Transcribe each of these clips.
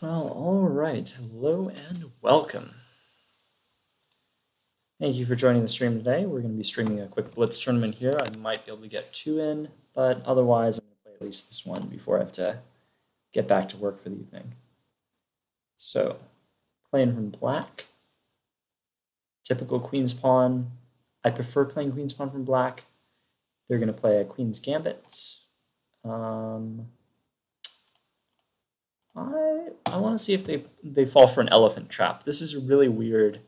Well, all right. Hello and welcome. Thank you for joining the stream today. We're going to be streaming a quick Blitz tournament here. I might be able to get 2 in, but otherwise I'm going to play at least this one before I have to get back to work for the evening. So, playing from black. Typical queen's pawn. I prefer playing queen's pawn from black. They're going to play a queen's gambit. I want to see if they fall for an elephant trap. This is a really weird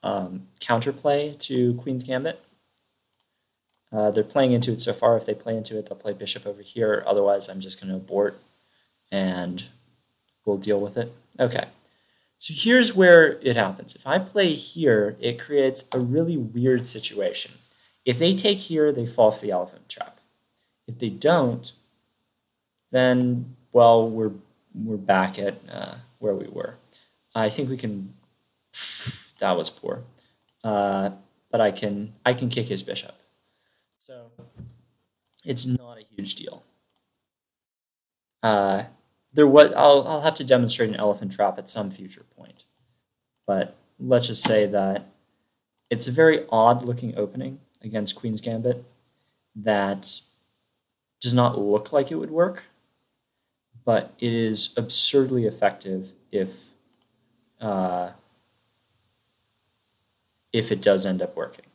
counterplay to queen's gambit. They're playing into it so far. If they play into it, they'll play bishop over here. Otherwise, I'm just going to abort and we'll deal with it. Okay, so here's where it happens. If I play here, it creates a really weird situation. If they take here, they fall for the elephant trap. If they don't, then, well, we're back at where we were. I think we can. That was poor, but I can kick his bishop, so it's not a huge deal. I'll have to demonstrate an elephant trap at some future point, but let's just say that it's a very odd looking opening against queen's gambit that does not look like it would work, but it is absurdly effective if it does end up working.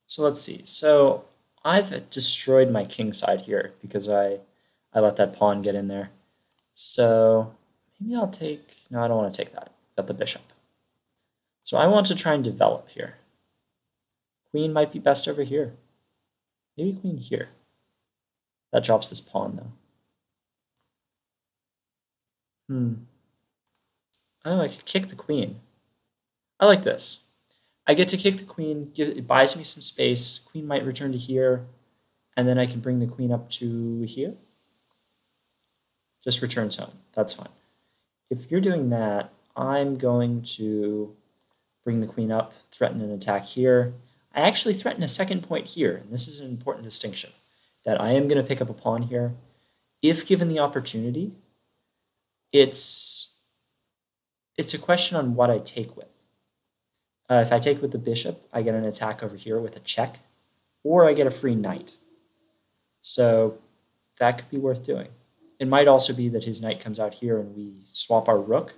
So let's see. So I've destroyed my king side here because I let that pawn get in there. So maybe I'll take, no, I don't want to take that. Got the bishop. So I want to try and develop here. Queen might be best over here. Maybe queen here. That drops this pawn though. Oh, I could kick the queen. I like this. I get to kick the queen, it buys me some space, queen might return to here, and then I can bring the queen up to here. Just returns home, that's fine. If you're doing that, I'm going to bring the queen up, threaten an attack here. I actually threaten a second point here, and this is an important distinction, that I am going to pick up a pawn here. If given the opportunity, it's a question on what I take with. If I take with the bishop, I get an attack over here with a check, or I get a free knight. So that could be worth doing. It might also be that his knight comes out here and we swap our rook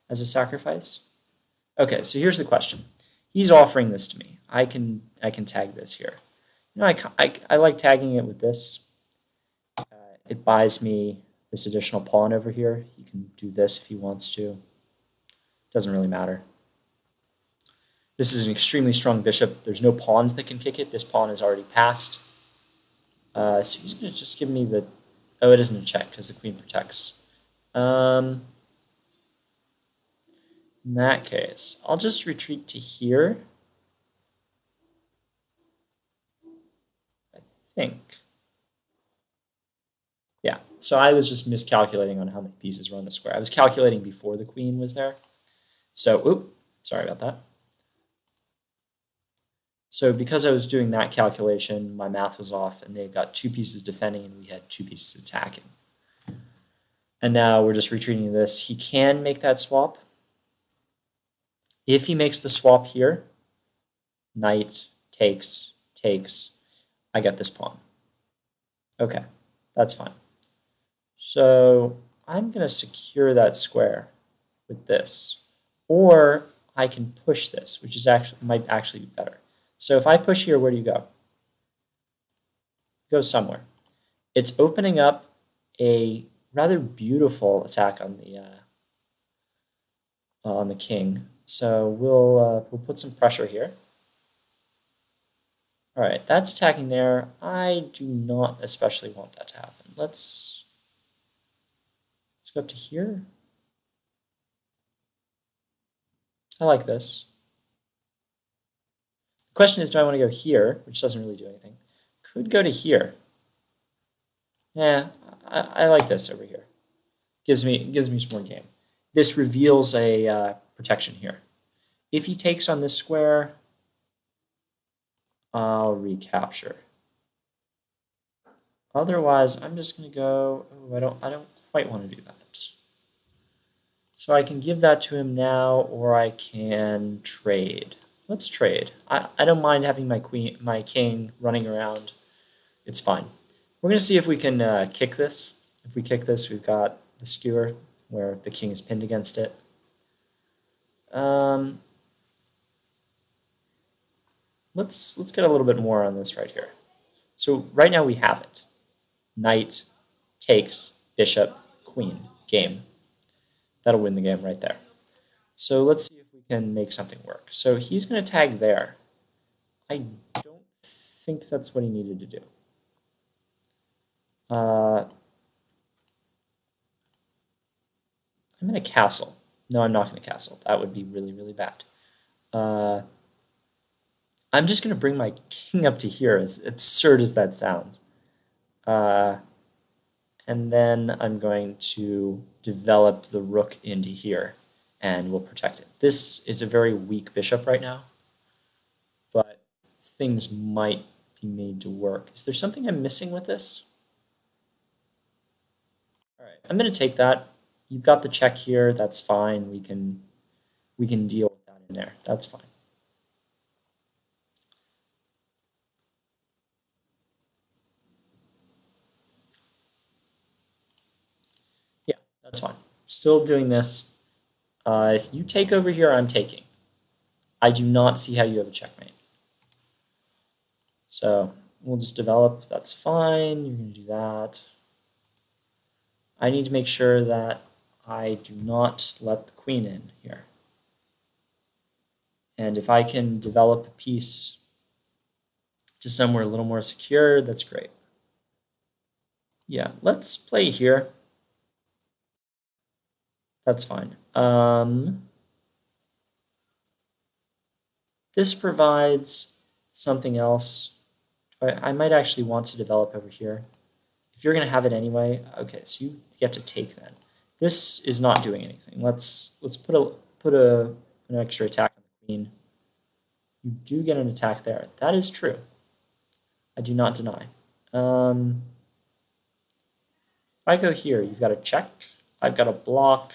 as a sacrifice. Okay, so here's the question. He's offering this to me. I can tag this here. You know, I like tagging it with this. It buys me this additional pawn over here. He can do this if he wants to. Doesn't really matter. This is an extremely strong bishop. There's no pawns that can kick it. This pawn is already passed. So he's going to just give me the... Oh, it isn't a check because the queen protects. In that case, I'll just retreat to here. I think. Yeah, so I was just miscalculating on how many pieces were on the square. I was calculating before the queen was there. So, sorry about that. So because I was doing that calculation, my math was off, and they've got 2 pieces defending, and we had 2 pieces attacking. And now we're just retreating this. He can make that swap. If he makes the swap here, knight takes, I get this pawn. Okay, that's fine. So I'm going to secure that square with this. Or I can push this, which is might actually be better. So if I push here, where do you go? Go somewhere. It's opening up a rather beautiful attack on the king. So we'll put some pressure here. All right, that's attacking there. I do not especially want that to happen. Let's go up to here. I like this. The question is, do I want to go here, which doesn't really do anything? Could go to here. Yeah, I like this over here. Gives me some more game. This reveals a protection here. If he takes on this square, I'll recapture. Otherwise, I'm just going to go. Oh, I don't quite want to do that. So I can give that to him now, or I can trade. Let's trade. I don't mind having my king running around. It's fine. We're going to see if we can kick this. If we kick this, we've got the skewer where the king is pinned against it. Let's get a little bit more on this right here. So right now we have it. Knight takes, bishop, queen, game. That'll win the game right there. So let's see if we can make something work. So he's going to tag there. I don't think that's what he needed to do. I'm going to castle. No, I'm not going to castle. That would be really, really bad. I'm just going to bring my king up to here, as absurd as that sounds. And then I'm going to develop the rook into here, and we'll protect it. This is a very weak bishop right now, but things might be made to work. Is there something I'm missing with this? All right, I'm going to take that. You've got the check here. That's fine. We can deal with that in there. That's fine. Yeah, that's fine. Still doing this. If you take over here, I'm taking. I do not see how you have a checkmate. So we'll just develop. That's fine. You're going to do that. I need to make sure that I do not let the queen in here. And if I can develop a piece to somewhere a little more secure, that's great. Yeah, let's play here. That's fine. This provides something else. I might actually want to develop over here. If you're going to have it anyway, okay, so you get to take then. This is not doing anything. Let's put an extra attack on the queen. You do get an attack there. That is true. I do not deny. If I go here, you've got a check. I've got a block,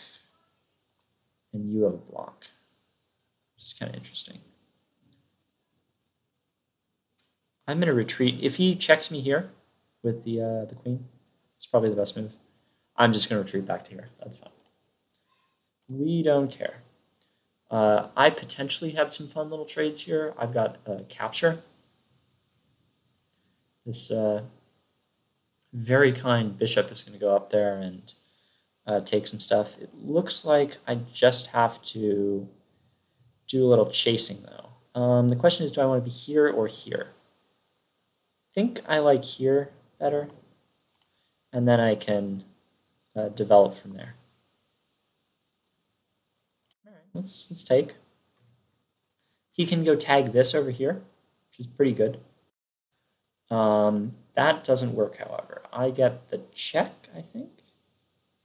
and you have a block, which is kind of interesting. I'm going to retreat. If he checks me here with the queen, it's probably the best move. I'm just going to retreat back to here. That's fine. We don't care. I potentially have some fun little trades here. I've got capture. This very kind bishop is going to go up there and take some stuff. It looks like I just have to do a little chasing, though. The question is, do I want to be here or here? I think I like here better, and then I can develop from there. All right, let's take. He can go tag this over here, which is pretty good. That doesn't work, however. I get the check, I think.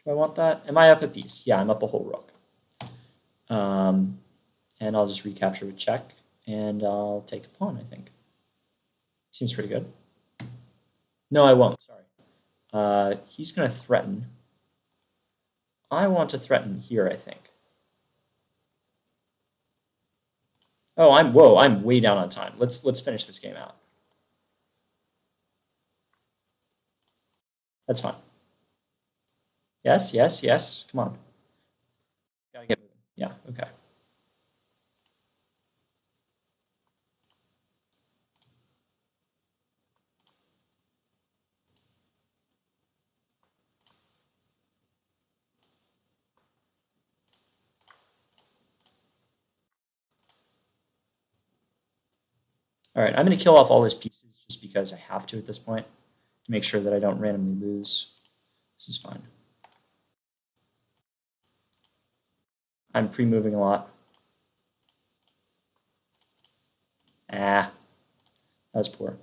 Do I want that? Am I up a piece? Yeah, I'm up a whole rook. And I'll just recapture with check, and I'll take the pawn, I think. Seems pretty good. No, I won't. Sorry. He's going to threaten. I want to threaten here, I think. Oh, I'm way down on time. Let's finish this game out. That's fine. Yes, yes, yes. Come on. Gotta get moving. Yeah, okay. All right, I'm going to kill off all his pieces just because I have to at this point to make sure that I don't randomly lose. This is fine. I'm pre-moving a lot. Ah, that was poor.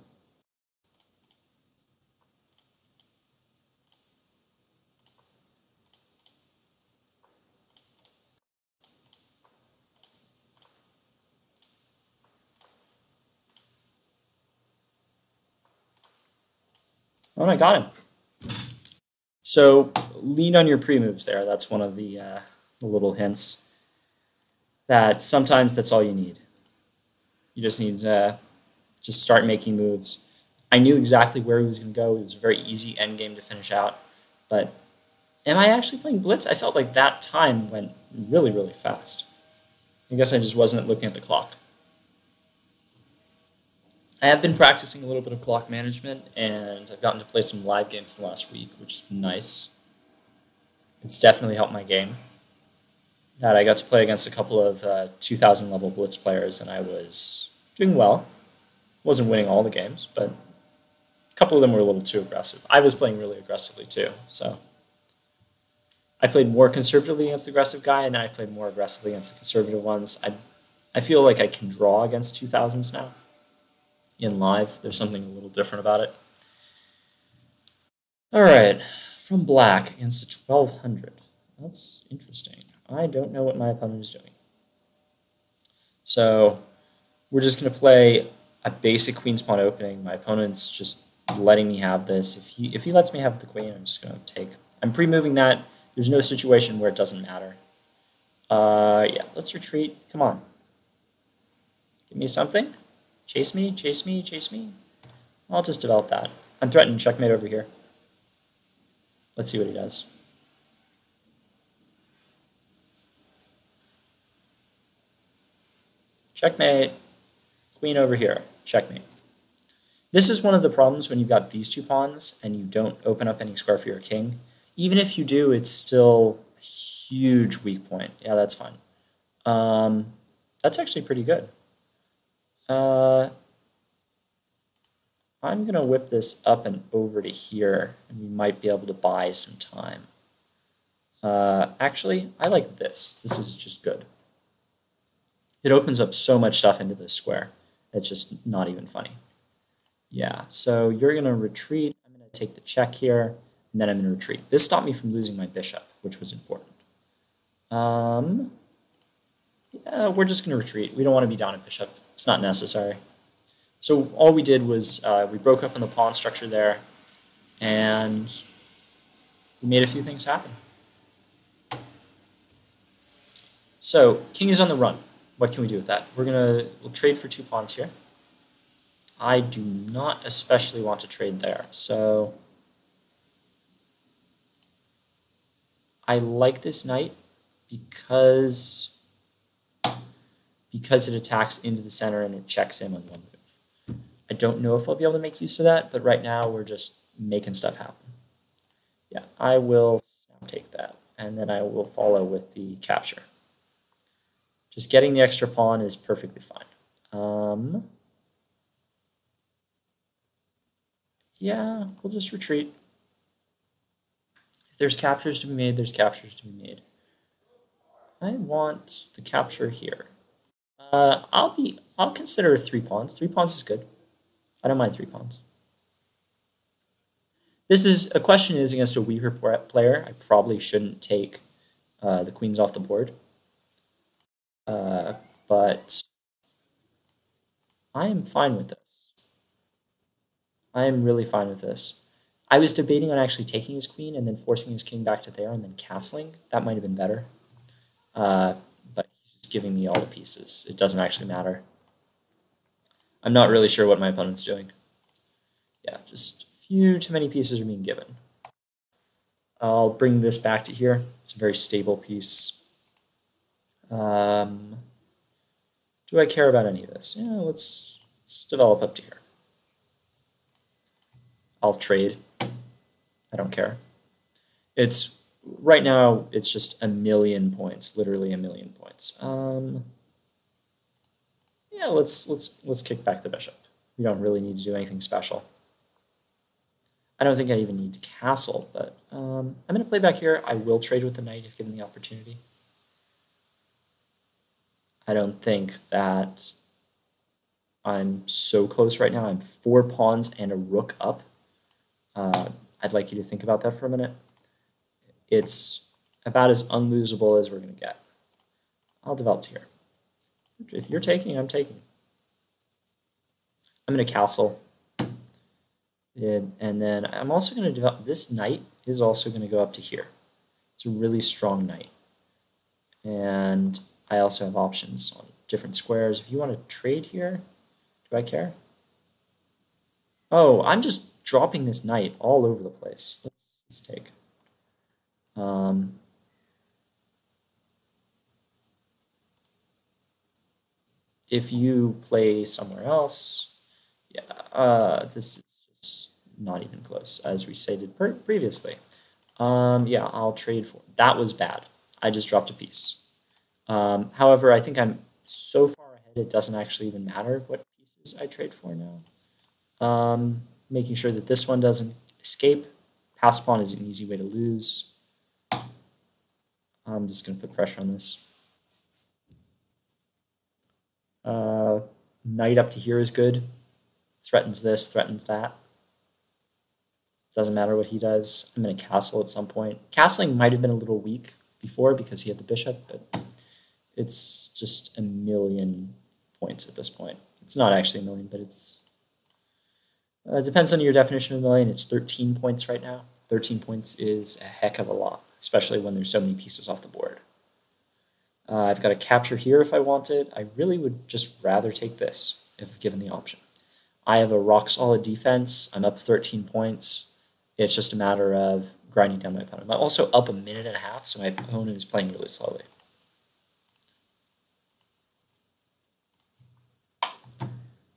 Oh, and I got him. So lean on your pre-moves there. That's one of the the little hints that sometimes that's all you need. You just need to just start making moves. I knew exactly where he was going to go. It was a very easy endgame to finish out. But am I actually playing Blitz? I felt like that time went really, really fast. I guess I just wasn't looking at the clock. I have been practicing a little bit of clock management, and I've gotten to play some live games the last week, which is nice. It's definitely helped my game. That I got to play against a couple of 2,000 level Blitz players, and I was doing well. Wasn't winning all the games, but a couple of them were a little too aggressive. I was playing really aggressively too, so I played more conservatively against the aggressive guy, and then I played more aggressively against the conservative ones. I feel like I can draw against 2,000s now. In live, there's something a little different about it. All right, from black against a 1,200. That's interesting. I don't know what my opponent is doing. So we're just going to play a basic queen's pawn opening. My opponent's just letting me have this. If he lets me have the queen, I'm just going to take. I'm pre-moving that. There's no situation where it doesn't matter. Yeah, let's retreat. Come on. Give me something. Chase me, chase me, chase me. I'll just develop that. I'm threatening checkmate over here. Let's see what he does. Checkmate. Queen over here. Checkmate. This is one of the problems when you've got these two pawns and you don't open up any square for your king. Even if you do, it's still a huge weak point. Yeah, that's fine. That's actually pretty good. I'm going to whip this up and over to here, and we might be able to buy some time. Actually, I like this. This is just good. It opens up so much stuff into this square. It's just not even funny. Yeah, so you're going to retreat. I'm going to take the check here, and then I'm going to retreat. This stopped me from losing my bishop, which was important. Yeah, we're just going to retreat. We don't want to be down a bishop. It's not necessary. So all we did was we broke up in the pawn structure there, and we made a few things happen. So king is on the run. What can we do with that? We'll trade for 2 pawns here. I do not especially want to trade there, so I like this knight because it attacks into the center and it checks him on one move. I don't know if I'll be able to make use of that, but right now we're just making stuff happen. Yeah, I will take that, and then I will follow with the capture. Just getting the extra pawn is perfectly fine. Yeah, we'll just retreat. If there's captures to be made, there's captures to be made. I want the capture here. I'll consider 3 pawns. 3 pawns is good. I don't mind 3 pawns. A question is against a weaker player. I probably shouldn't take the queens off the board. But I am fine with this. I am really fine with this. I was debating on actually taking his queen and then forcing his king back to there and then castling. That might have been better. But he's just giving me all the pieces. It doesn't actually matter. I'm not really sure what my opponent's doing. Yeah, just a few too many pieces are being given. I'll bring this back to here. It's a very stable piece. Do I care about any of this? Yeah, let's develop up to here. I'll trade. I don't care. Right now it's just 1,000,000 points, literally 1,000,000 points. Yeah, let's kick back the bishop. We don't really need to do anything special. I don't think I even need to castle, but I'm going to play back here. I will trade with the knight if given the opportunity. I don't think that I'm so close right now. I'm 4 pawns and a rook up. I'd like you to think about that for a minute. It's about as unlosable as we're going to get. I'll develop here. If you're taking, I'm taking. I'm going to castle. And then I'm also going to develop, this knight is also going to go up to here. It's a really strong knight. And I also have options on different squares. If you want to trade here, do I care? Oh, I'm just dropping this knight all over the place. Let's take. If you play somewhere else, yeah, this is just not even close, as we stated previously. Yeah, I'll trade for. That was bad. I just dropped a piece. However, I think I'm so far ahead it doesn't actually even matter what pieces I trade for now. Making sure that this one doesn't escape. Pass pawn is an easy way to lose. I'm just going to put pressure on this. Knight up to here is good. Threatens this, threatens that. Doesn't matter what he does. I'm going to castle at some point. Castling might have been a little weak before because he had the bishop, but it's just a million points at this point. It's not actually a million, but it's depends on your definition of a million. It's 13 points right now. 13 points is a heck of a lot, especially when there's so many pieces off the board. I've got a capture here if I want it. I really would just rather take this if given the option. I have a rock-solid defense. I'm up 13 points. It's just a matter of grinding down my opponent. I'm also up a minute and a half, so my opponent is playing really slowly.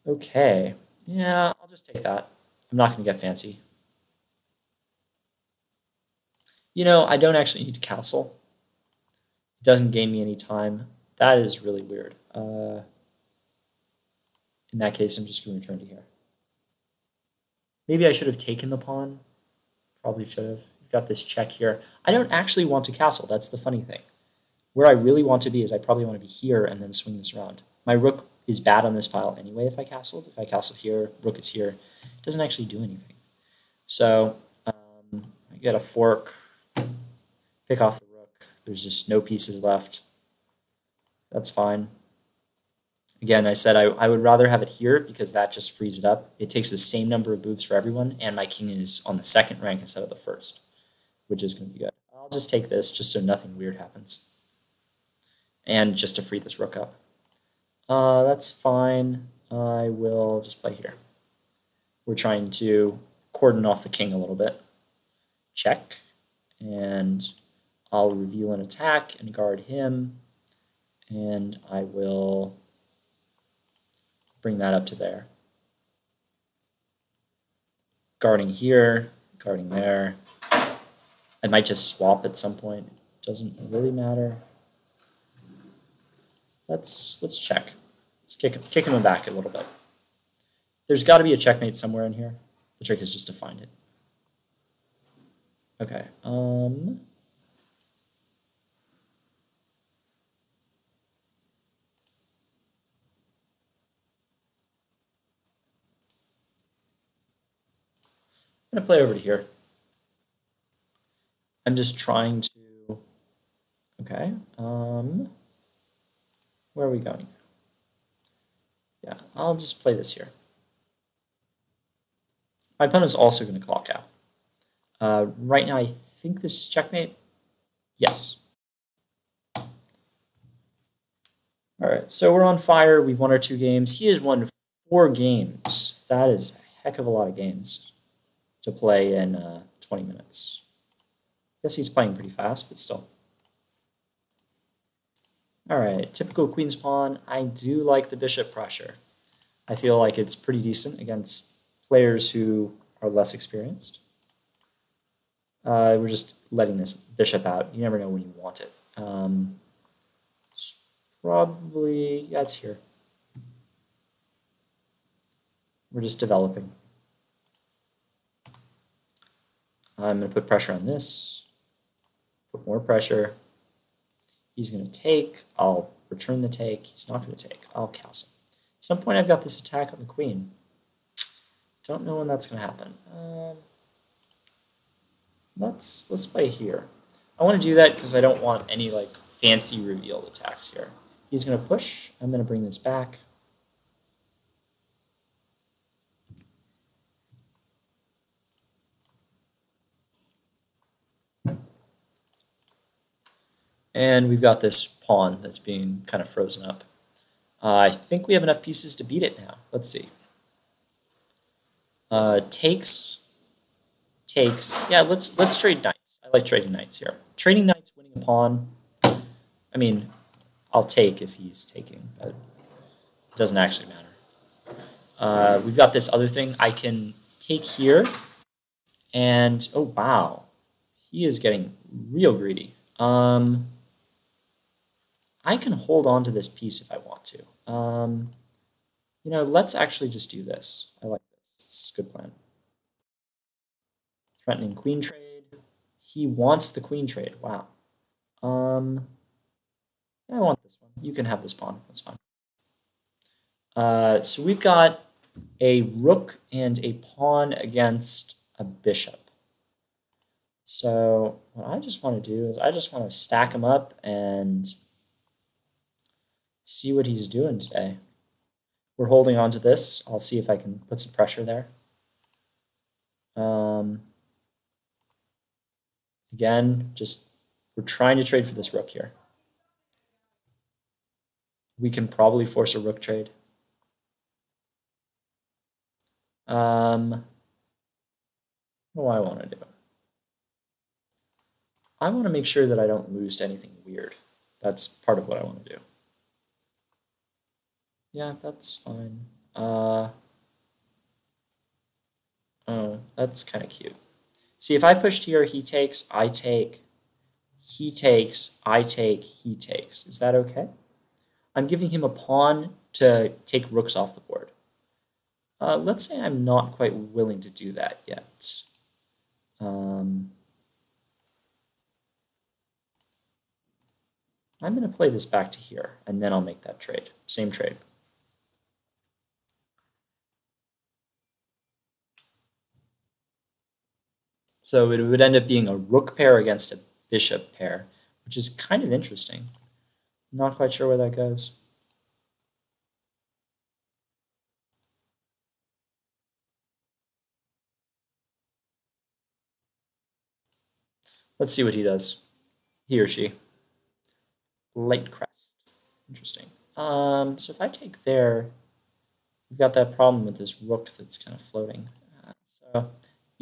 Okay. Yeah, I'll just take that. I'm not going to get fancy. You know, I don't actually need to castle. It doesn't gain me any time. That is really weird. In that case, I'm just going to return to here. Maybe I should have taken the pawn. Probably should have. You've got this check here. I don't actually want to castle. That's the funny thing. Where I really want to be is I probably want to be here and then swing this around. My rook is bad on this file anyway if I castled. If I castle here, rook is here. It doesn't actually do anything. So I get a fork, pick off the rook. There's just no pieces left. That's fine. Again, I said I would rather have it here because that just frees it up. It takes the same number of moves for everyone, and my king is on the second rank instead of the first, which is going to be good. I'll just take this just so nothing weird happens. And just to free this rook up. That's fine. I will just play here. We're trying to cordon off the king a little bit. Check. And I'll reveal an attack and guard him. And I will bring that up to there. Guarding here, guarding there. I might just swap at some point. Doesn't really matter. Let's check. Let's kick him back a little bit. There's got to be a checkmate somewhere in here. The trick is just to find it. Okay. I'm going to play over to here. I'm just trying to... Okay. Where are we going? Yeah, I'll just play this here. My opponent's also going to clock out. Right now, I think this is checkmate. Yes. All right, so we're on fire. We've won our 2 games. He has won 4 games. That is a heck of a lot of games to play in 20 minutes. I guess he's playing pretty fast, but still. All right, typical queen's pawn. I do like the bishop pressure. I feel like it's pretty decent against players who are less experienced. We're just letting this bishop out. You never know when you want it. Probably, yeah, it's here. We're just developing. I'm going to put pressure on this, put more pressure. He's going to take. I'll return the take. He's not going to take. I'll castle. At some point, I've got this attack on the queen. Don't know when that's going to happen. Let's play here. I want to do that because I don't want any like fancy revealed attacks here. He's going to push. I'm going to bring this back. And we've got this pawn that's being kind of frozen up. I think we have enough pieces to beat it now. Let's see. Takes. Yeah, let's trade knights. I like trading knights here. Trading knights, winning a pawn. I mean, I'll take if he's taking, but it doesn't actually matter. We've got this other thing. I can take here, and oh wow, he is getting real greedy. I can hold on to this piece if I want to. Let's actually just do this. I like this. It's a good plan. Threatening queen trade. He wants the queen trade. Wow. I want this one. You can have this pawn. That's fine. So we've got a rook and a pawn against a bishop. So what I just want to do is I just want to stack him up and see what he's doing today. We're holding on to this. I'll see if I can put some pressure there. Again, we're trying to trade for this rook here. We can probably force a rook trade. What do I want to do? I want to make sure that I don't lose to anything weird. That's part of what I want to do. Yeah, that's fine. Oh, that's kind of cute. See, if I pushed here, he takes, I take, he takes, I take, he takes. Is that okay? I'm giving him a pawn to take rooks off the board. Let's say I'm not quite willing to do that yet. I'm going to play this back to here, and then I'll make that trade. Same trade. So it would end up being a rook pair against a bishop pair, which is kind of interesting. I'm not quite sure where that goes. Let's see what he does. He or she. Light crest. Interesting. So if I take there, we've got that problem with this rook that's kind of floating.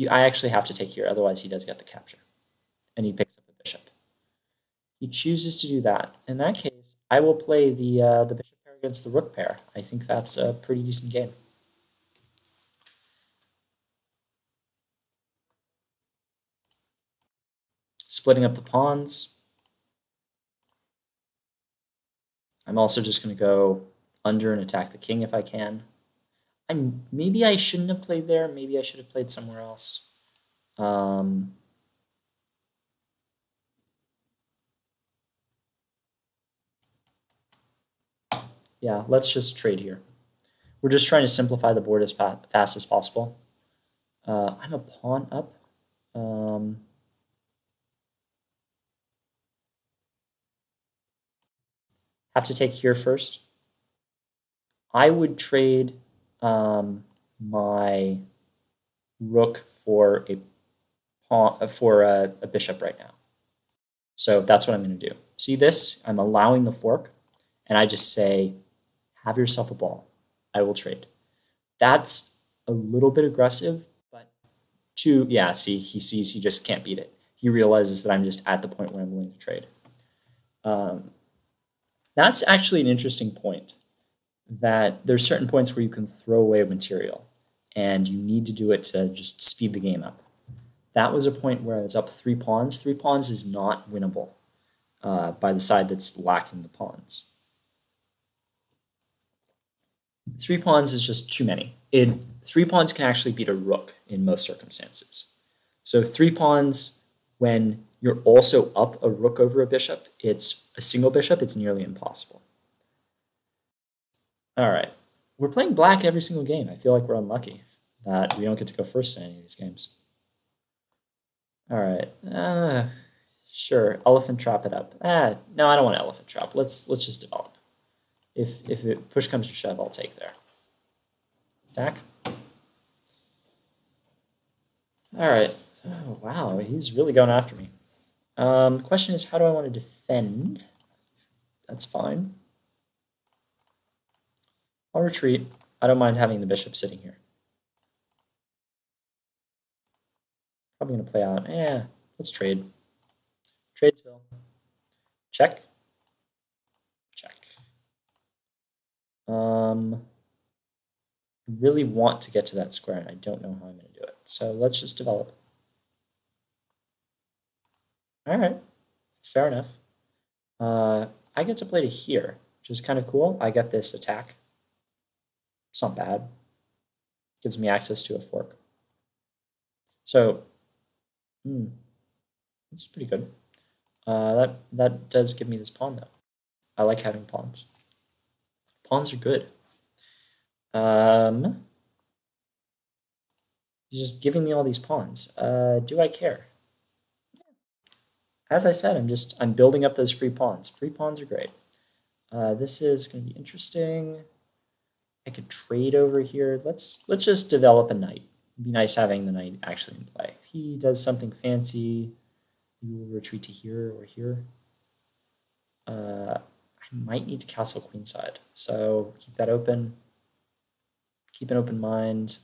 I actually have to take here, otherwise he does get the capture. And he picks up the bishop. He chooses to do that. In that case, I will play the bishop pair against the rook pair. I think that's a pretty decent game. Splitting up the pawns. I'm also just going to go under and attack the king if I can. Maybe I shouldn't have played there. Maybe I should have played somewhere else. Yeah, let's just trade here. We're just trying to simplify the board as fast as possible. I'm a pawn up. Have to take here first. I would trade my rook for a pawn for a bishop right now. So that's what I'm going to do. See this? I'm allowing the fork, and I just say, have yourself a ball. I will trade. That's a little bit aggressive, but yeah, see, he sees he just can't beat it. He realizes that I'm just at the point where I'm willing to trade. That's actually an interesting point, that there's certain points where you can throw away material, and you need to do it to just speed the game up. That was a point where it's up 3 pawns. 3 pawns is not winnable by the side that's lacking the pawns. 3 pawns is just too many. 3 pawns can actually beat a rook in most circumstances. So 3 pawns, when you're also up a rook over a bishop, it's a single bishop, it's nearly impossible. All right, we're playing black every single game. I feel like we're unlucky that we don't get to go first in any of these games. All right, sure, elephant trap it up. No, I don't want elephant trap. Let's just develop. If it push comes to shove, I'll take there. Attack. All right. Oh, wow, he's really going after me. The question is, how do I want to defend? That's fine. I'll retreat. I don't mind having the bishop sitting here. Probably going to play out. Let's trade. Tradesville. Check. Check. I really want to get to that square, and I don't know how I'm going to do it. So let's just develop. All right. Fair enough. I get to play to here, which is kind of cool. I get this attack. It's not bad. Gives me access to a fork. So, it's pretty good. That does give me this pawn, though. I like having pawns. Pawns are good. He's just giving me all these pawns. Do I care? As I said, I'm building up those free pawns. Free pawns are great. This is going to be interesting. I could trade over here. Let's just develop a knight. It'd be nice having the knight actually in play. If he does something fancy, maybe we'll retreat to here or here. I might need to castle queenside, so keep that open. Keep an open mind.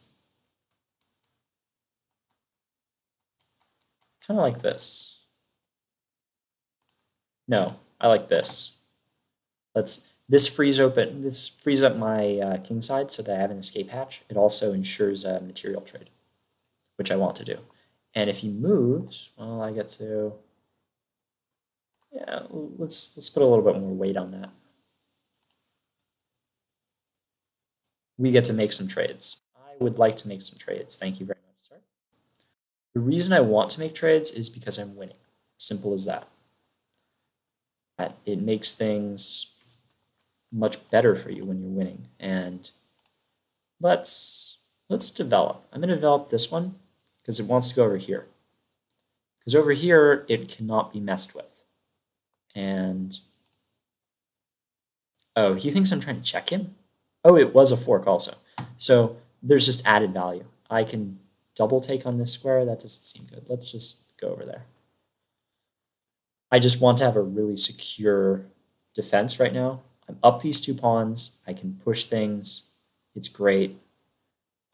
Kind of like this. No, I like this. This frees up my kingside so that I have an escape hatch. It also ensures a material trade, which I want to do. And if he moves, well, I get to, yeah, let's put a little bit more weight on that. We get to make some trades. I would like to make some trades. Thank you very much, sir. The reason I want to make trades is because I'm winning. Simple as that. It makes things much better for you when you're winning. And let's develop. I'm going to develop this one because it wants to go over here. Because over here, it cannot be messed with. And, oh, he thinks I'm trying to check him? Oh, it was a fork also. So there's just added value. I can double take on this square. That doesn't seem good. Let's just go over there. I just want to have a really secure defense right now. I'm up these two pawns. I can push things. It's great.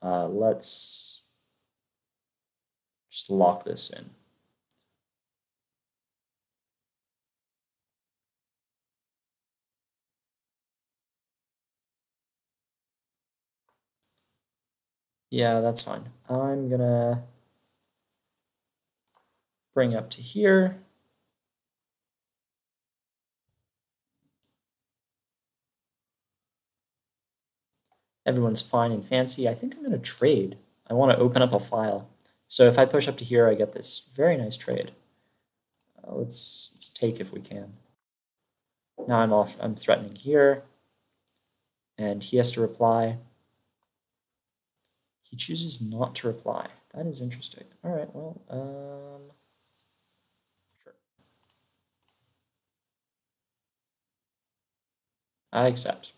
Let's just lock this in. Yeah, that's fine. I'm going to bring up to here. Everyone's fine and fancy. I think I'm going to trade. I want to open up a file. So if I push up to here, I get this very nice trade. Let's take if we can. Now I'm threatening here, and he has to reply. He chooses not to reply. That is interesting. All right, well, sure. I accept.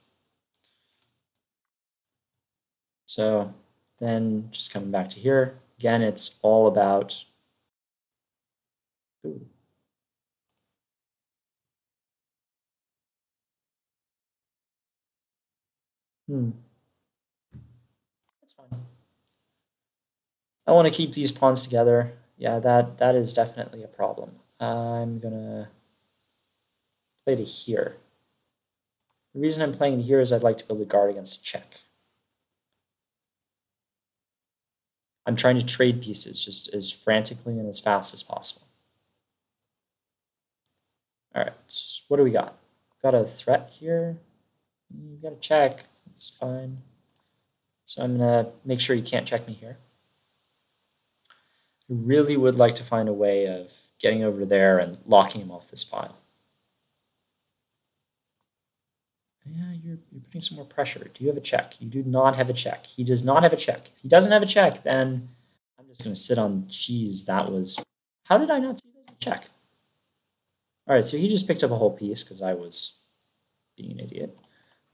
So then just coming back to here, again, it's all about, ooh. That's fine. I want to keep these pawns together. Yeah, that is definitely a problem. I'm gonna play to here. The reason I'm playing to here is I'd like to build a guard against a check. I'm trying to trade pieces just as frantically and as fast as possible. All right, what do we got? Got a threat here. You got a check. It's fine. So I'm gonna make sure you can't check me here. I really would like to find a way of getting over there and locking him off this file. Yeah, you're putting some more pressure. Do you have a check? You do not have a check. He does not have a check. If he doesn't have a check, then I'm just going to sit on cheese. That was... How did I not see there's a check? All right, so he just picked up a whole piece because I was being an idiot.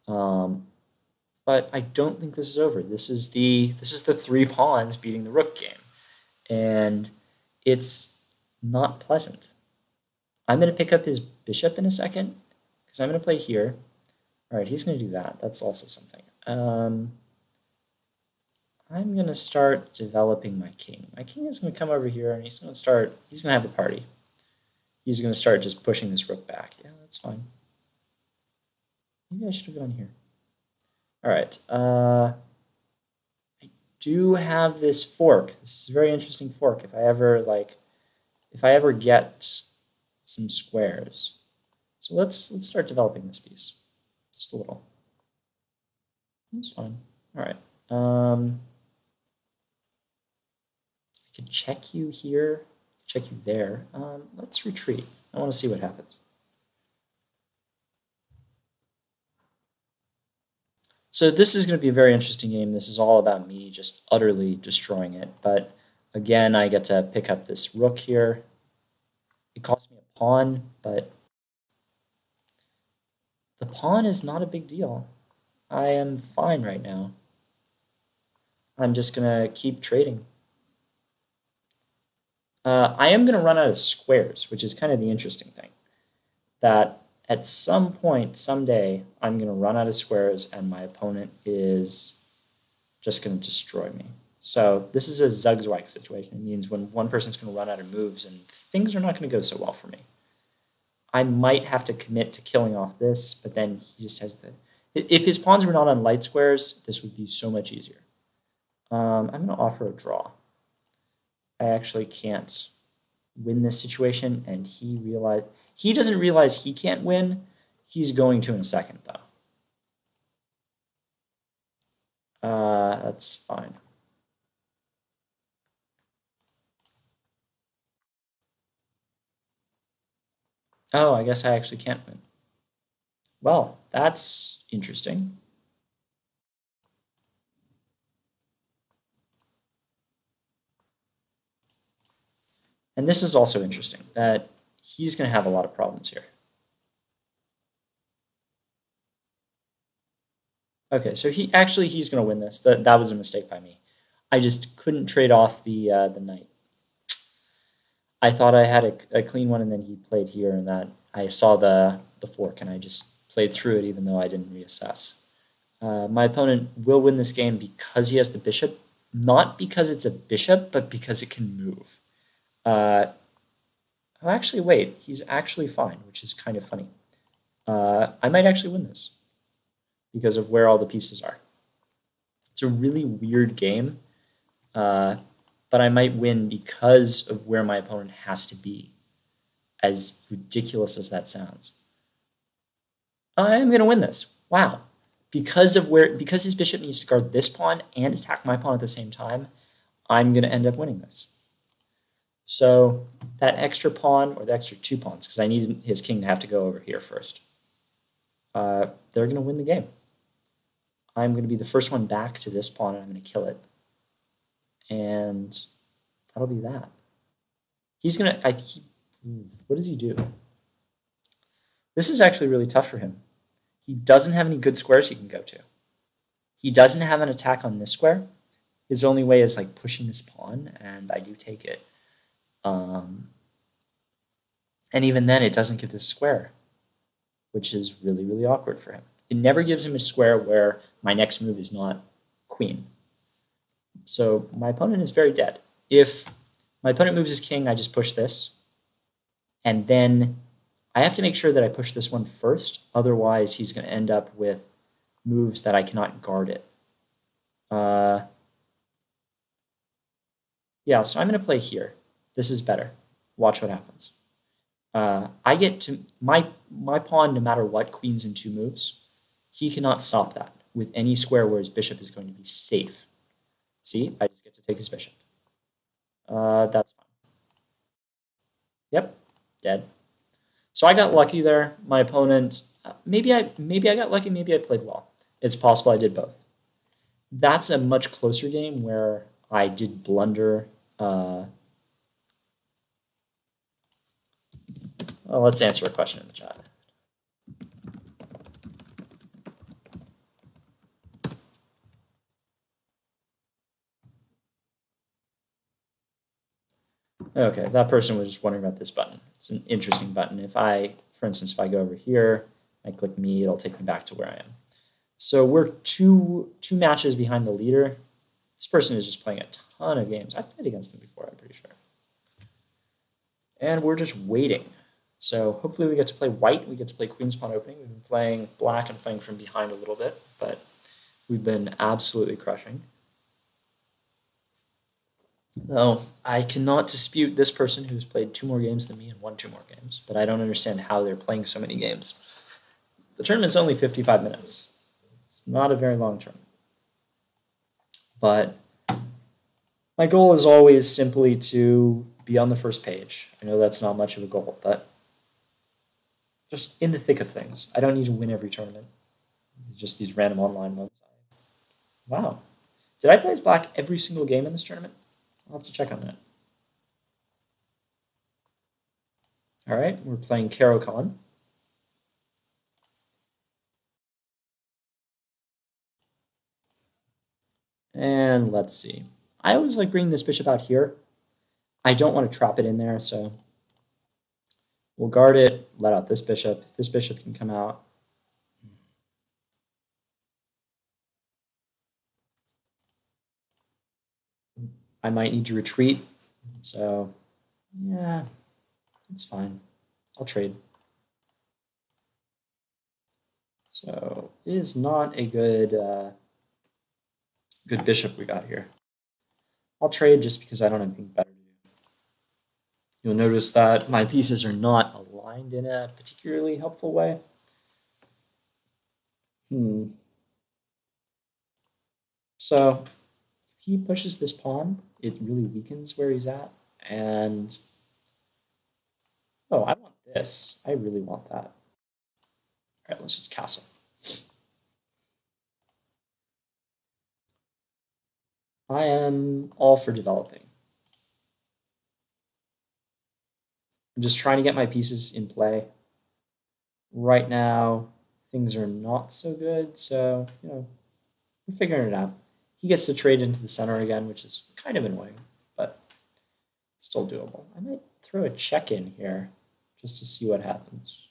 But I don't think this is over. This is the 3 pawns beating the rook game. And it's not pleasant. I'm going to pick up his bishop in a second because I'm going to play here. All right, he's going to do that. That's also something. I'm going to start developing my king. My king is going to come over here and he's going to have a party. He's going to start just pushing this rook back. Yeah, that's fine. Maybe I should have gone here. All right. I do have this fork. This is a very interesting fork. If I ever get some squares. So let's start developing this piece. Just a little. That's fine. All right. I could check you here, check you there. Let's retreat. I want to see what happens. So this is going to be a very interesting game. This is all about me just utterly destroying it. But again, I get to pick up this rook here. It costs me a pawn, but the pawn is not a big deal. I am fine right now. I'm just going to keep trading. I am going to run out of squares, which is kind of the interesting thing. That at some point, someday, I'm going to run out of squares and my opponent is just going to destroy me. So this is a zugzwang situation. It means when one person's going to run out of moves and things are not going to go so well for me. I might have to commit to killing off this, but then he just has the... If his pawns were not on light squares, this would be so much easier. I'm going to offer a draw. I actually can't win this situation, and he doesn't realize he can't win. He's going to in a second, though. That's fine. Oh, I guess I actually can't win. Well, that's interesting. And this is also interesting, that he's going to have a lot of problems here. Okay, so he's going to win this. That was a mistake by me. I just couldn't trade off the knight. I thought I had a clean one, and then he played here, and that I saw the fork, and I just played through it, even though I didn't reassess. My opponent will win this game because he has the bishop, not because it's a bishop, but because it can move. Oh, actually, wait, he's actually fine, which is kind of funny. I might actually win this because of where all the pieces are. It's a really weird game, but I might win because of where my opponent has to be, as ridiculous as that sounds. I am going to win this. Wow. Because his bishop needs to guard this pawn and attack my pawn at the same time, I'm going to end up winning this. So that extra pawn, or the extra 2 pawns, because I need his king to have to go over here first, they're going to win the game. I'm going to be the first one back to this pawn, and I'm going to kill it. And that'll be that. He's going to... what does he do? This is actually really tough for him. He doesn't have any good squares he can go to. He doesn't have an attack on this square. His only way is like pushing this pawn, and I do take it. And even then, it doesn't give this square, which is really, really awkward for him. It never gives him a square where my next move is not queen. So my opponent is very dead. If my opponent moves his king, I just push this. And then I have to make sure that I push this one first. Otherwise, he's going to end up with moves that I cannot guard it. Yeah, so I'm going to play here. This is better. Watch what happens. I get to... My pawn, no matter what, queens in 2 moves. He cannot stop that with any square where his bishop is going to be safe. See? I just get to take his bishop. That's fine. Yep, dead. So I got lucky there. My opponent, maybe I got lucky, maybe I played well. It's possible I did both. That's a much closer game where I did blunder. Well, let's answer a question in the chat. Okay, that person was just wondering about this button. It's an interesting button. If I, for instance, if I go over here, I click me, it'll take me back to where I am. So we're two matches behind the leader. This person is just playing a ton of games. I've played against them before, I'm pretty sure. And we're just waiting. So hopefully we get to play white. We get to play queen's pawn opening. We've been playing black and playing from behind a little bit, but we've been absolutely crushing. Though I cannot dispute this person who's played 2 more games than me and won 2 more games, but I don't understand how they're playing so many games. The tournament's only 55 minutes. It's not a very long tournament. But my goal is always simply to be on the first page. I know that's not much of a goal, but just in the thick of things. I don't need to win every tournament. Just these random online ones. Wow. Did I play as black every single game in this tournament? I'll have to check on that. All right, we're playing Caro-Kann. And let's see. I always like bringing this bishop out here. I don't want to trap it in there, so we'll guard it, let out this bishop. If this bishop can come out. I might need to retreat, so yeah, it's fine. I'll trade. So it is not a good good bishop we got here. I'll trade just because I don't have anything better to do. You'll notice that my pieces are not aligned in a particularly helpful way. So if he pushes this pawn, it really weakens where he's at. And oh, I want this. I really want that. All right, let's just castle. I am all for developing. I'm just trying to get my pieces in play. Right now, things are not so good, so, you know, we're figuring it out. He gets to trade into the center again, which is kind of annoying, but still doable. I might throw a check in here just to see what happens.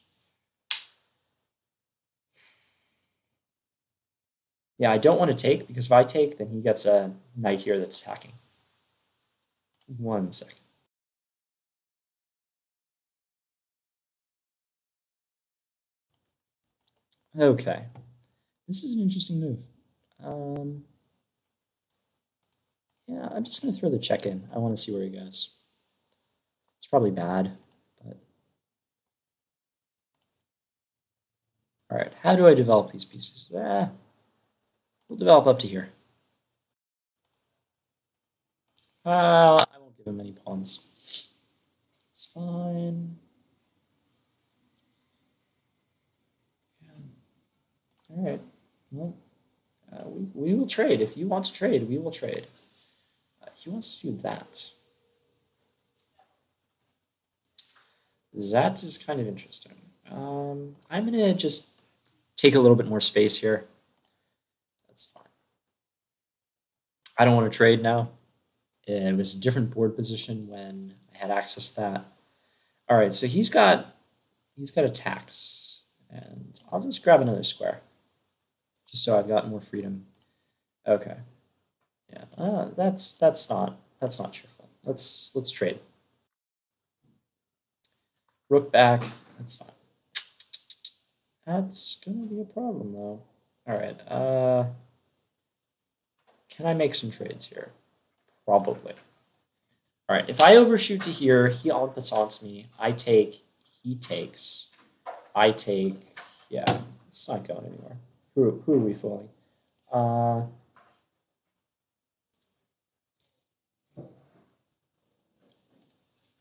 Yeah, I don't want to take, because if I take, then he gets a knight here that's attacking. 1 second. Okay. This is an interesting move. Yeah, I'm just going to throw the check in. I want to see where he goes. It's probably bad, but... All right, how do I develop these pieces? We'll develop up to here. I won't give him any pawns. It's fine. Yeah. All right. Well, we will trade. If you want to trade, we will trade. He wants to do that. That is kind of interesting. I'm going to just take a little bit more space here. That's fine. I don't want to trade now. It was a different board position when I had access to that. All right, so he's got attacks, and I'll just grab another square, just so I've got more freedom. Okay, yeah, that's not cheerful. Let's trade. Rook back. That's fine. That's gonna be a problem though. All right. Can I make some trades here? Probably. All right, if I overshoot to here, he en passants me. I take, he takes. I take, yeah, it's not going anywhere. Who are we fooling?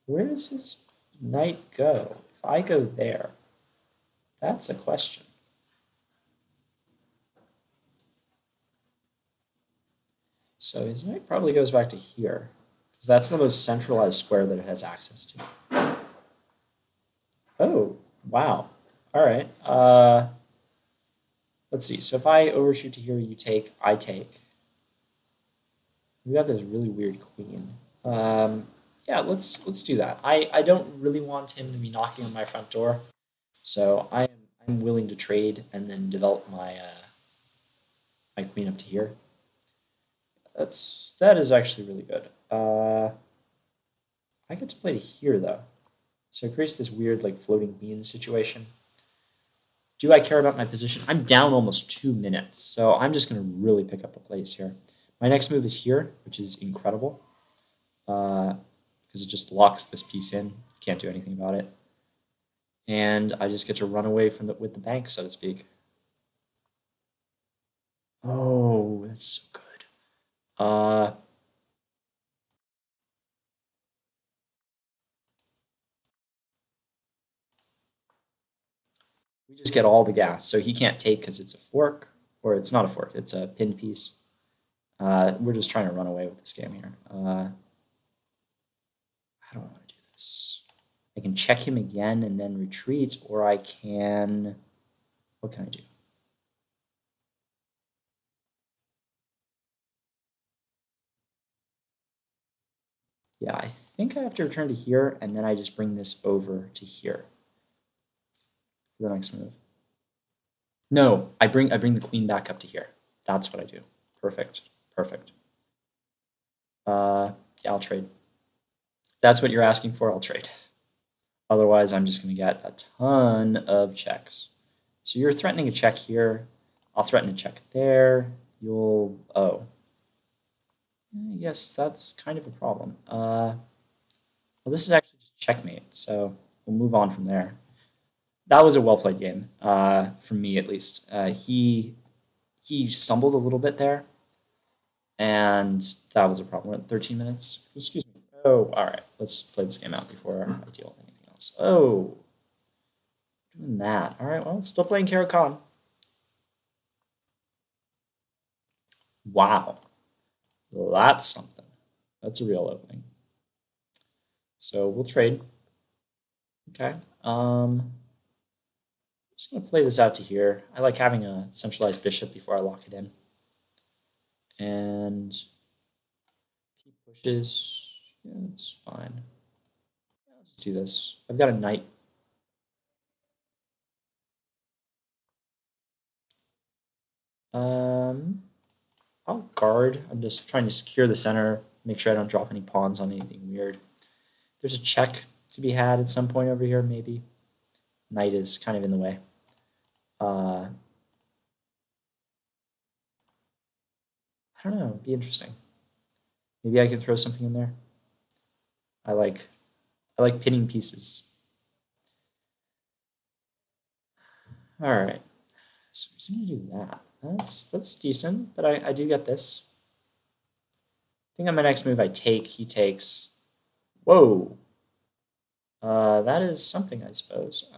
Where does his knight go? If I go there, that's a question. So his knight probably goes back to here, because that's the most centralized square that it has access to. Oh, wow. All right. Let's see. So if I overshoot to here, you take, I take. We got this really weird queen. Yeah, let's do that. I don't really want him to be knocking on my front door, so I'm willing to trade and then develop my queen up to here. That is actually really good. I get to play to here though, so it creates this weird like floating bean situation. Do I care about my position? I'm down almost 2 minutes, so I'm just going to really pick up the pace here. My next move is here, which is incredible, because it just locks this piece in. Can't do anything about it. And I just get to run away from with the bank, so to speak. Oh, that's so good. We just get all the gas, so he can't take because it's a fork, or it's not a fork, it's a pinned piece. We're just trying to run away with this game here. How do I want to do this? I can check him again and then retreat, or I can... What can I do? Yeah, I think I have to return to here, and then I just bring this over to here for the next move. No, I bring the queen back up to here. That's what I do. Perfect. Perfect. Yeah, I'll trade. If that's what you're asking for, I'll trade. Otherwise, I'm just going to get a ton of checks. So you're threatening a check here. I'll threaten a check there. You'll... Oh. Yes, that's kind of a problem. Well, this is actually just checkmate, so we'll move on from there. That was a well-played game, from me at least. He stumbled a little bit there, and that was a problem. We're at 13 minutes. Excuse me. Oh, all right. Let's play this game out before I deal with anything else. Oh, doing that. All right, well, still playing Caro-Kann. Wow. That's something. That's a real opening. So we'll trade. Okay. Just going to play this out to here. I like having a centralized bishop before I lock it in. And he pushes. Yeah, that's fine. I'll just do this. I've got a knight. I'll guard. I'm just trying to secure the center, make sure I don't drop any pawns on anything weird. There's a check to be had at some point over here, maybe. Knight is kind of in the way. I don't know. It'd be interesting. Maybe I can throw something in there. I like pinning pieces. All right. So he's going to do that. That's decent, but I do get this. I think on my next move I take, he takes. Whoa. That is something, I suppose.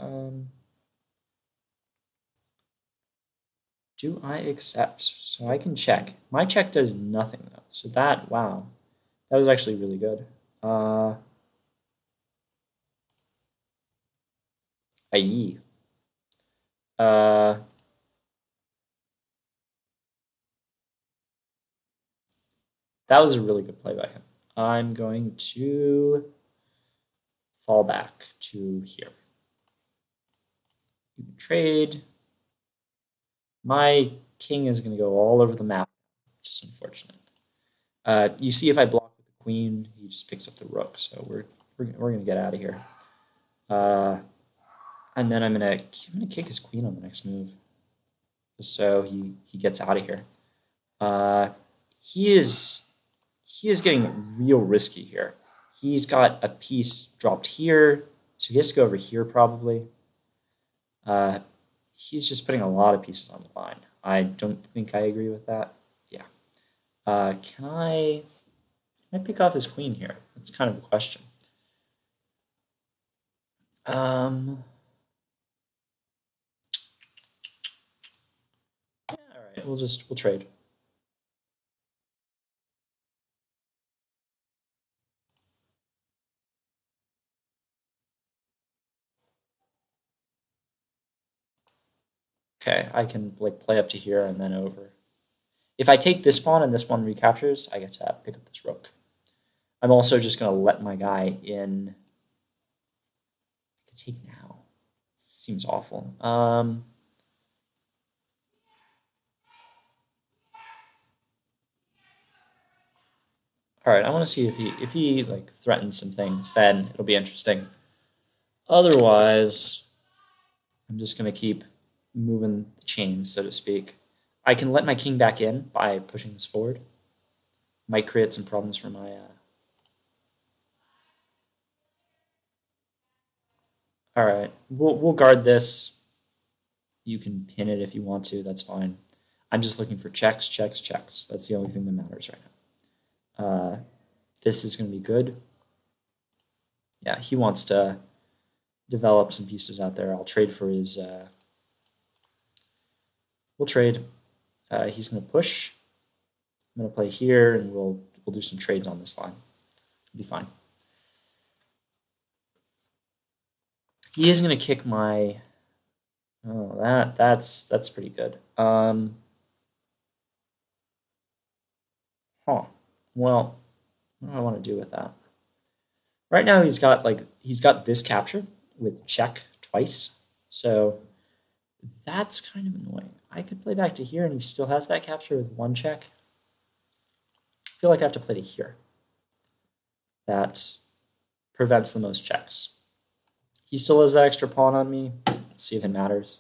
Do I accept? So I can check. My check does nothing, though. So that, wow. That was actually really good. Aye. That was a really good play by him. I'm going to fall back to here. You can trade. My king is going to go all over the map, which is unfortunate. You see, if I block with the queen, he just picks up the rook. So we're going to get out of here. And then I'm gonna kick his queen on the next move, just so he gets out of here. He is getting real risky here. He's got a piece dropped here, so he has to go over here probably. He's just putting a lot of pieces on the line. I don't think I agree with that. Yeah. Can I pick off his queen here? That's kind of a question. All right, we'll trade. Okay, I can like play up to here and then over. If I take this pawn and this one recaptures, I get to pick up this rook. I'm also just going to let my guy in. I could take now. Seems awful. All right, I want to see if he like threatens some things, then it'll be interesting. Otherwise, I'm just going to keep moving the chains, so to speak. I can let my king back in by pushing this forward. Might create some problems for my... All right, we'll guard this. You can pin it if you want to. That's fine. I'm just looking for checks, checks, checks. That's the only thing that matters right now. This is going to be good. Yeah, he wants to develop some pieces out there. I'll trade for his... we'll trade. He's going to push. I'm going to play here, and we'll do some trades on this line. It'll be fine. He is going to kick my... Oh, that's pretty good. Huh. Well, what do I want to do with that? Right now he's got this capture with check twice. So that's kind of annoying. I could play back to here and he still has that capture with one check. I feel like I have to play to here. That prevents the most checks. He still has that extra pawn on me. Let's see if it matters.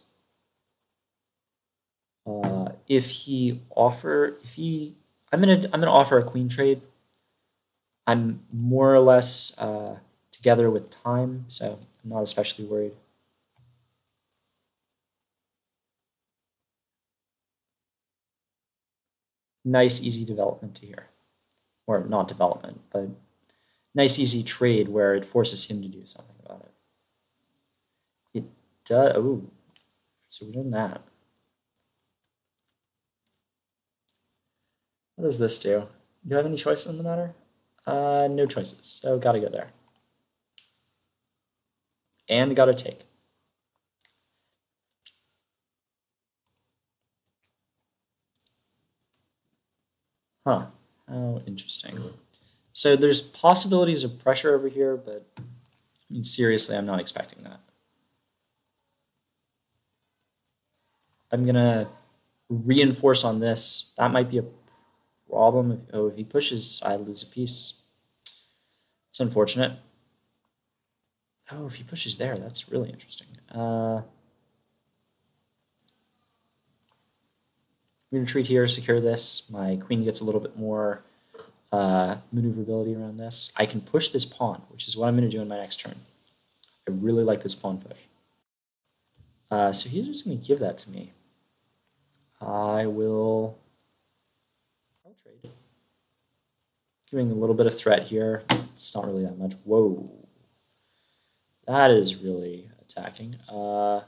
I'm gonna offer a queen trade. I'm more or less together with time, so I'm not especially worried. Nice, easy development to here. Or not development, but nice, easy trade where it forces him to do something about it. It does. Oh, so we're doing that. What does this do? Do you have any choices in the matter? No choices, so gotta go there. And gotta take. Huh, how interesting. So there's possibilities of pressure over here, but I mean, seriously, I'm not expecting that. I'm gonna reinforce on this. That might be a problem. If he pushes, I lose a piece. It's unfortunate. Oh, if he pushes there, that's really interesting. I'm going to retreat here, secure this. My queen gets a little bit more maneuverability around this. I can push this pawn, which is what I'm going to do in my next turn. I really like this pawn push. So he's just going to give that to me. I'll trade. Giving a little bit of threat here. It's not really that much. Whoa. That is really attacking. I'll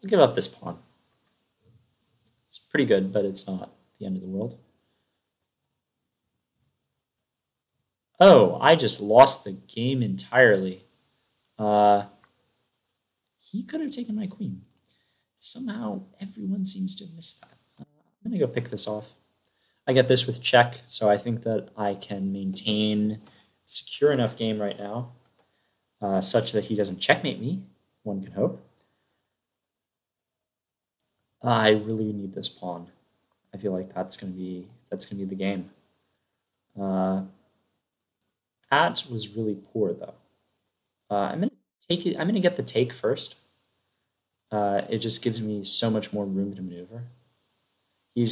give up this pawn. It's pretty good, but it's not the end of the world. Oh, I just lost the game entirely. He could have taken my queen. Somehow, everyone seems to have missed that. I'm going to go pick this off. I get this with check, so I think that I can maintain a secure enough game right now such that he doesn't checkmate me, one can hope. I really need this pawn. I feel like that's gonna be the game. That was really poor though. I'm gonna take it. I'm gonna get the take first. It just gives me so much more room to maneuver. He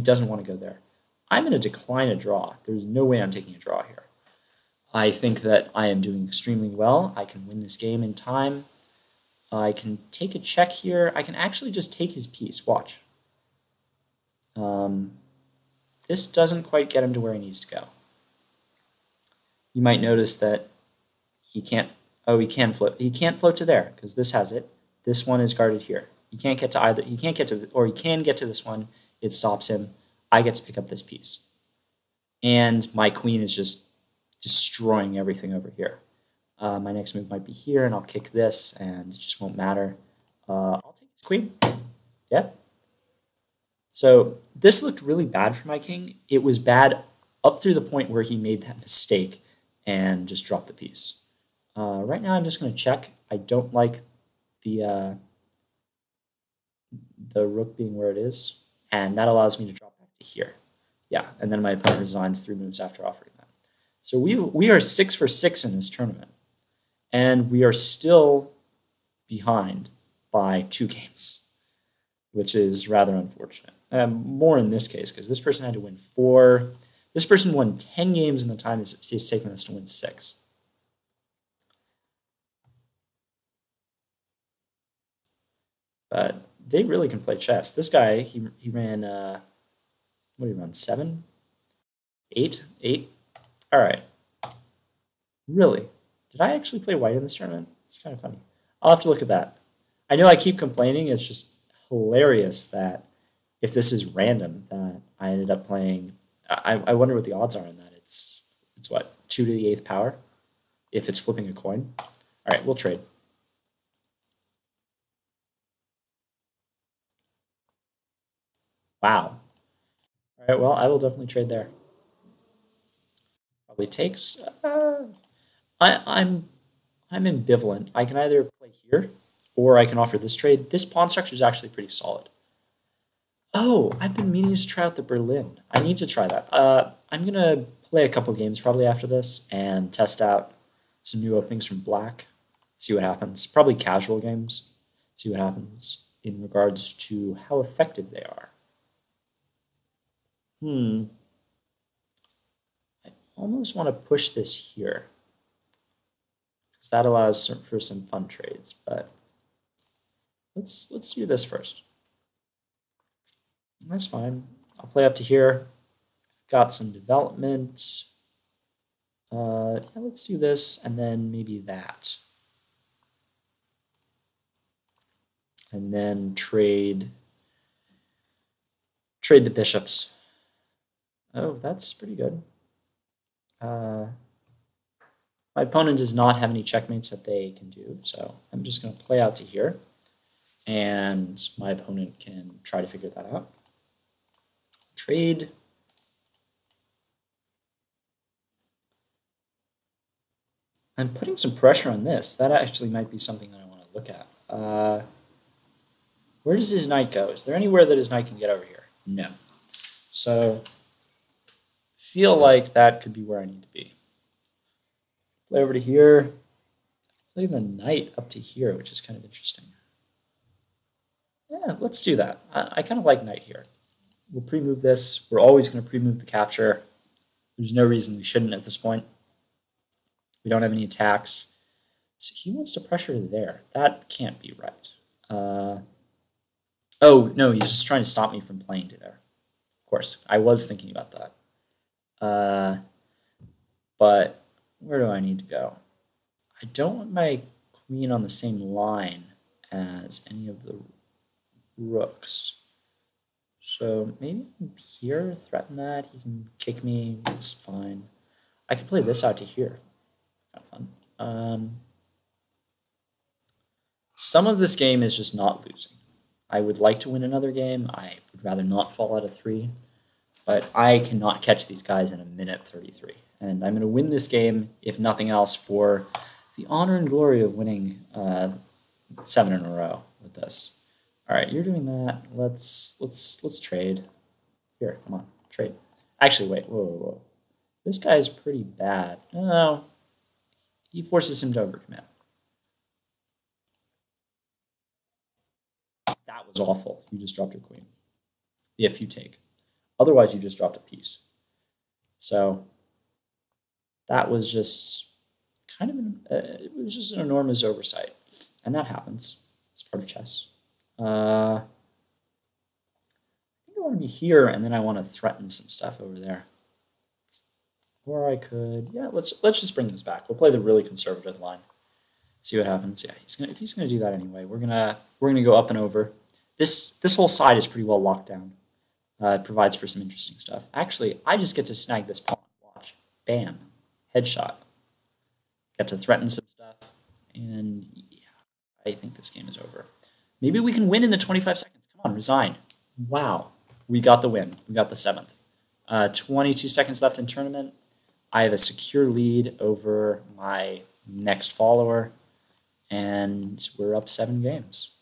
doesn't want to go there. I'm gonna decline a draw. There's no way I'm taking a draw here. I think that I am doing extremely well. I can win this game in time. I can take a check here. I can actually just take his piece. Watch. This doesn't quite get him to where he needs to go. You might notice that he can't. Oh, he can float. He can't float to there because this has it. This one is guarded here. He can't get to either. He can't get to, or he can get to this one. It stops him. I get to pick up this piece, and my queen is just destroying everything over here. My next move might be here, and I'll kick this, and it just won't matter. I'll take this queen. Yeah. So this looked really bad for my king. It was bad up through the point where he made that mistake and just dropped the piece. Right now I'm just going to check. I don't like the rook being where it is, and that allows me to drop back to here. Yeah, and then my opponent resigns 3 moves after offering that. So we are 6 for 6 in this tournament, and we are still behind by 2 games, which is rather unfortunate. More in this case, because this person had to win 4. This person won 10 games in the time it's taken us to win 6. But they really can play chess. This guy, he ran, what did he run, 7? 8? 8? All right. Really? Did I actually play white in this tournament? It's kind of funny. I'll have to look at that. I know I keep complaining. It's just hilarious that if this is random, that I ended up playing. I wonder what the odds are on that. It's what, 2 to the 8th power if it's flipping a coin. All right, we'll trade. Wow. All right, well, I will definitely trade there. Probably takes. I'm ambivalent. I can either play here or I can offer this trade. This pawn structure is actually pretty solid. Oh, I've been meaning to try out the Berlin. I need to try that. I'm going to play a couple games probably after this and test out some new openings from black, see what happens. Probably casual games, see what happens in regards to how effective they are. I almost want to push this here because that allows for some fun trades, but let's do this first. That's fine. I'll play up to here. Got some development. Yeah, let's do this and then maybe that. And then trade the bishops. Oh, that's pretty good. My opponent does not have any checkmates that they can do, so I'm just going to play out to here, and my opponent can try to figure that out. Trade. I'm putting some pressure on this. That actually might be something that I want to look at. Where does his knight go? Is there anywhere that his knight can get over here? No. So feel like that could be where I need to be. Play over to here. Play the knight up to here, which is kind of interesting. Yeah, let's do that. I kind of like knight here. We'll pre-move this. We're always going to pre-move the capture. There's no reason we shouldn't at this point. We don't have any attacks. So he wants to pressure there. That can't be right. Oh, no, he's just trying to stop me from playing to there. Of course, I was thinking about that. But where do I need to go? I don't want my queen on the same line as any of the rooks. So maybe here, threaten that. He can kick me. It's fine. I could play this out to here. Kind of fun. Some of this game is just not losing. I would like to win another game. I would rather not fall out of 3. But I cannot catch these guys in a minute 33. And I'm going to win this game, if nothing else, for the honor and glory of winning 7 in a row with this. All right, you're doing that. Let's trade. Here, come on, trade. Actually, wait, whoa. This guy's pretty bad. No, he forces him to overcommit. That was awful. You just dropped your queen. If you take. Otherwise, you just dropped a piece. So that was just kind of it was just an enormous oversight, and that happens. It's part of chess. I think I want to be here, and then I want to threaten some stuff over there. Or I could, yeah. Let's just bring this back. We'll play the really conservative line. See what happens. Yeah, if he's gonna do that anyway, we're gonna go up and over. This whole side is pretty well locked down. It provides for some interesting stuff. Actually, I just get to snag this pawn. Watch. Bam. Headshot. Get to threaten some stuff. And yeah, I think this game is over. Maybe we can win in the 25 seconds. Come on, resign. Wow. We got the win. We got the 7th. 22 seconds left in tournament. I have a secure lead over my next follower, and we're up 7 games.